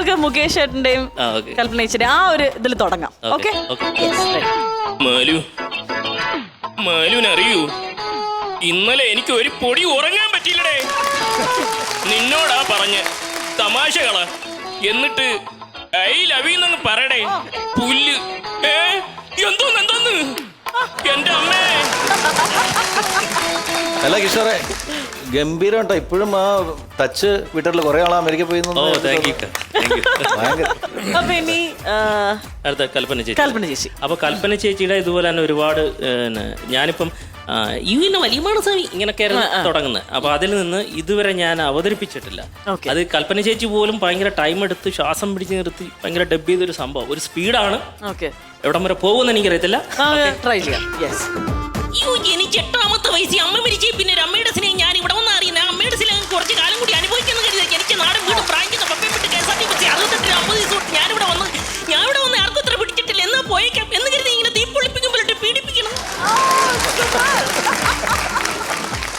നമുക്ക് മുകേഷ് ചേട്ടന്റെയും കൽപ്പന ചേച്ചിയുടെ ആ ഒരു ഇതിൽ തുടങ്ങാം. ഓക്കെ, മാലുവിനറിയൂ, ഇന്നലെ എനിക്ക് ഒരു പൊടി ഉറങ്ങാൻ പറ്റിയില്ലടേ. നിന്നോടാ പറഞ്ഞ് തമാശകളാ, എന്നിട്ട് ഐ ലവ് യു എന്നങ്ങ് പറയടേ. പുല്ല് എന്തോന്ന് എന്റെ അമ്മേ. അല്ല കിഷോറെ, ഗംഭീരം കേട്ടോ. ഇപ്പോഴും ആ ടച്ച് വിട്ടിട്ടില്ല. കുറെ ആളാ അമേരിക്ക പോയി. അപ്പൊ ഇനി അടുത്ത കൽപ്പന ചേച്ചി. അപ്പൊ കൽപ്പന ചേച്ചിയുടെ ഇതുപോലെ തന്നെ ഒരുപാട് ഞാനിപ്പം ഇവന് വലിയ സ്വാമി ഇങ്ങനൊക്കെയായിരുന്നു തുടങ്ങുന്നത്. അപ്പൊ അതിൽ നിന്ന് ഇതുവരെ ഞാൻ അവതരിപ്പിച്ചിട്ടില്ല. അത് കൽപ്പന ചേച്ചി പോലും ഭയങ്കര ടൈം എടുത്ത് ശ്വാസം പിടിച്ച് നിർത്തി ഭയങ്കര ഡബ് ചെയ്തൊരു സംഭവം, ഒരു സ്പീഡാണ്. എവിടം വരെ പോകുമെന്ന് എനിക്കറിയത്തില്ല. എനിക്ക് 8ാമത്തെ വയസ്സിൽ അമ്മ മരിച്ചു. പിന്നെ ഒരു അമ്മയുടെ സ്നേഹം ഞാൻ ഇവിടെ വന്ന് അറിയുന്ന അമ്മയുടെ സ്നേഹം കുറച്ച് കാലം കൂടി അനുഭവിക്കുന്ന കരുതി എനിക്ക് നാടും വീടും പ്രാഞ്ചിന്ന് പപ്പയും വിട്ട് KSRTC 68 50 ദിവസം ഞാനിവിടെ വന്ന് ആർക്കും അത്ര പിടിച്ചിട്ടില്ല. എന്നാ പോയേക്കാം എന്ന് കരുതി ഇങ്ങനെ തീ പൊളിപ്പിക്കുമ്പോഴത്തെ പീഡിപ്പിക്കണം.